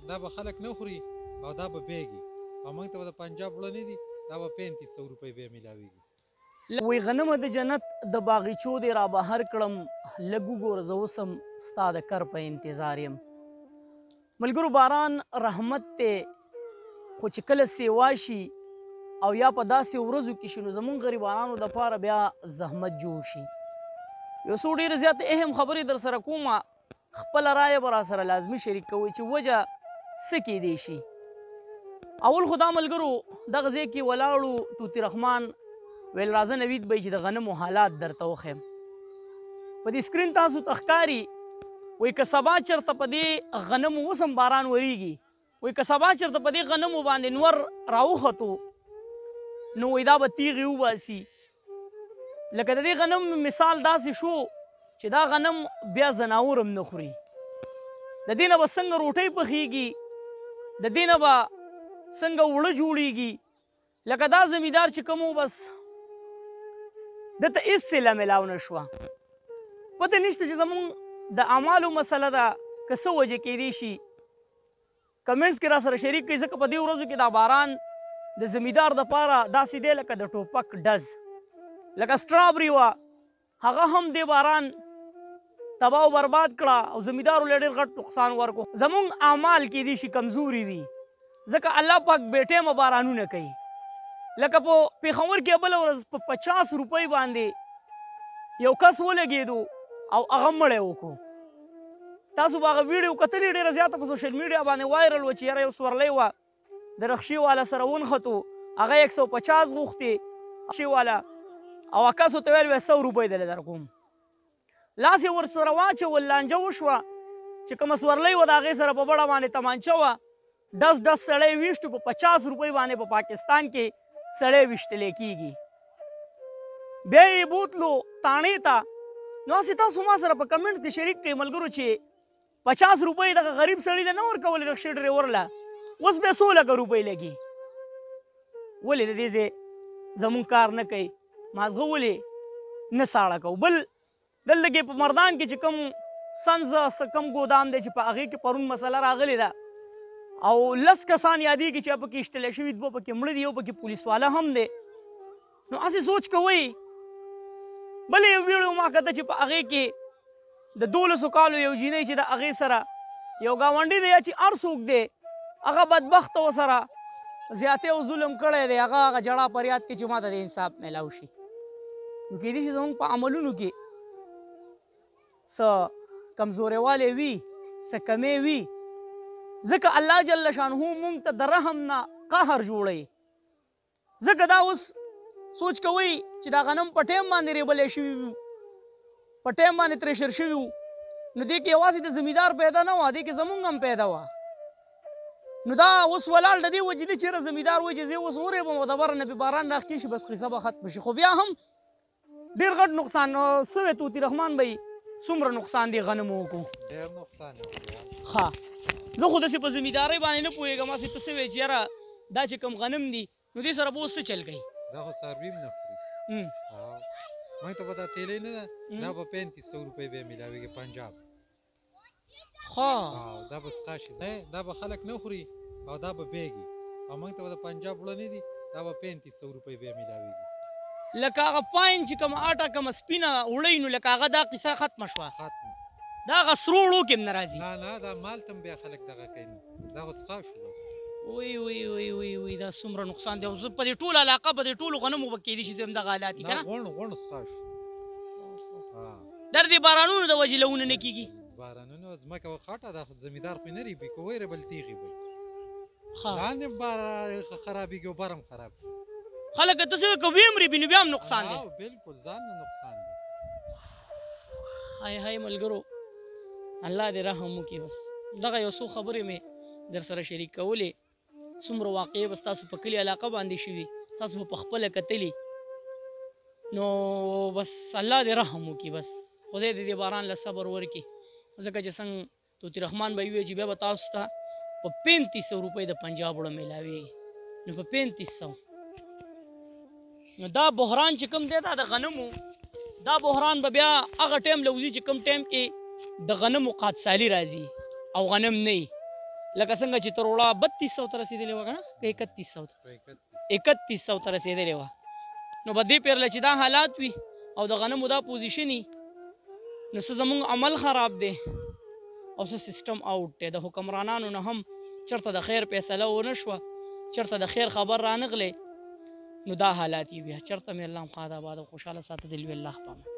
دا به خلک نه خوري او دا به بیږي او موږ ته به د پنجاب وړه نه دي دا به 3500 روپۍ بیا میلاویږي. وی غنمه د جنت د باغچو دې را بهر کړم لږ وګوره زه اوس هم ستا د کر په انتظار یم. ملګرو باران رحمت دی خو چې کله سیوا شي او یا په داسې ورځو کې شي نو زمونږ غریبانو دپاره بیا زحمت جوړ شي. یو څو ډېرې زیاتې اهم خبرې در سره کومه خپله رایه به را سره لازمي شریک کوئ چې وجه څه کیدی شي. اول خو دا ملګرو دغه ځای کې ولاړو طوطي رحمان ویل راځه نوید بی چې د غنمو حالات درته وښیم. په دې سکرین تاسو ته ښکاري وایي که سبا چېرته په دې غنمو اوس هم باران وریږي وایي که سبا چېرته په دې غنمو باندې نور راوختو نو وایي دا به تیغې وباسي. لکه د دې غنم مثال داسې شو چې دا غنم بیا ځناور هم نه خوري. د دې نه به څنګه روټۍ پخېږي د دې نه به څنګه اوړه جوړېږي. لکه دا زمیندار چې کوم و بس دته هېڅ صله میلاو نه شوه. پته نشته چې زمونږ د اعمالو مسله ده که څه وجې کیدی شي. کمنټس کې را سره شریک کړئ ځکه په دې ورځو کې دا باران د زمیندار دپاره داسې دی لکه د ټوپک ډز. لکه سټرابري وه هغه هم دې باران تباه او برباد کړه او زمیندارو له ډېر غټ نقصان ورکړو. زمونږ اعمال کیدی شي کمزوري وي ځکه الله پاک بې ټیمه بارانونه کوي. لکه په پېښور کې بله ورځ په 50 روپۍ باندې یو کس ولګېدو او هغه مړی وکړو. تاسو به هغه ویډیو کتلې ډېره زیاته په سوشل میډیا باندې وایرل وه چې یاره یو سورلی وه د رخشي والا سره ونښتو هغه 150 غوښتې رخشي والا او کسو ته ویل 100 روپۍ دله درکوم. لاس یې ورسره واچول لانجه وشوه چې کومه سورلی وه د هغې سره په بړه باندې تمانچه وه ډز ډز سړی ویشتو په 50 روپۍ باندې په پاکستان کې سړی ویشتلی کېږي. بیا یې بوتلو تاڼې ته نو هسې تاسو ما سره په کمنټس کې شریک کړئ ملګرو چې 50 روپۍ دغه غریب سړي ته نه ورکولې رکشې ډریور له اوس بیا 100 لکه روپۍ لګي. ولې د دې ځای زمونږ کار نه کوي مازغه ولې نه ساړه کوو. بل دلته کې په مردان کې چې کوم سنز کم ګودام دی چې په هغې کې پرون مسله راغلې ده او 10 کسان یادېږي چې پکې اشتلی شوي دوه پکې مړه دي یو پکې پولیس والا هم دی. نو هسې سوچ کوئ. بل یو ویډیو ما کته چې په هغې کې د 12 کالو یو جینۍ چې د هغې سره یو ګاونډي دی یا چې هر څوک دی هغه بدبخته ورسره زیاتې او ظلم کړی دی هغه جړه فریاد کې چې ما ته د انصاف میلاو شي. نو کیدای شي زموږ په عملونو کې څه کمزورې والی وي څه کمې وي ځکه الله جل شانه موږ ته د رحم نه قهر جوړوي. ځکه دا اوس سوچ کوئ چې دا غنم په ټیم باندې ریبلی شوي وي په ټیم باندې ترېشر شوي وو نو دې کې یوازې د زمیندار پیدا نه وه دې کې زمونږ هم پیدا وه. نو دا اوس ولاړ د دې وجې دی چېرې زمیندار وایي چې زه اوس وریبم او د بره نه پې باران راښکې شي بس قصه به ختمه شي. خو بیا هم ډېر غټ نقصان څه وی طوطي رحمان به څومره نقصان دی غنمو وکړو. ډېر نقصان ښه زه خو داسې په زمیندارۍ باندې نه پوهېږم هسې ته څه وایې چې یاره دا چې کوم غنم دي نو دې سره به اوس څه چل کوي. دا خو څاروي هم نه خوري موږ ته به دا تیلی نه ده دا به 3500 روپۍ بیا میلاویږي پنجاب. ښه دا به ستا شي دا به خلک نه خوري او دا به بیږي او موږ ته به د پنجاب وړه نه دي دا به 3500 روپۍ بیا میلاویږي. لکه هغه پاین چې کومه آټه کومه سپینه وړئ نو لکه هغه دا قصه ختمه شوه ختمه. دا هغه سرو وړو کې هم نه راځي. نه دا مال ته هم بیا خلک دغه کوي دا خو څښا شو. وی وی وی وی وی دا څومره نقصان دی او زه په دې ټول علاقه په دې ټولو غنمو به کېدای شي زه همدغه حالات دي که نه غوڼ څښا شو. در دې بارانونو د وجې لونه نه کېږي. بارانونو ځمکه خاټه ده خو زمیندار خو یې نه ریبي که ویربل تیغې وي لاندې خرابېږي او بر هم خراب خلک ته څه وایي که ویم ریبي نو بیا هم نقصان دی. بلکل ځان نه نقصان دی. هی هی ملګرو الله دې رحم وکړي. بس دغه یو څو خبرې مې در سره شریک کولې څومره واقعې بس تاسو په کلي علاقه باندې شوي تاسو په خپله کتلي نو بس الله دې رحم وکړي. بس خدای دې باران له صبر ورکړي ځکه چې څنګه طوطي رحمان به ووایي چې بیا به تاسو ته په 3500 روپۍ د پنجاب وړه میلاویږي نو په 3500 نو دا بحران چې کوم دی دا د غنمو دا بحران به بیا هغه ټایم له وځي چې کوم ټایم کې د غنمو قادسالي راځي او غنم نه وي لکه څنګه چې تروړه 3200 ته رسېدلې وه که نه که 3100 ته 3100 ته رسېدلې وه نو به دې پېرله چې دا حالات وي او د غنمو دا پوزیشن وي نو څه زمونږ عمل خراب دی او څه سیسټم آوټ دی د حکمرانانو نه هم چېرته د خیر فیصله ونه شوه چېرته د خیر خبر رانغلی نو دا حالات یې بیا چېرته مې الله خوا د آباد او خوشحاله ساته د لوی الله په امان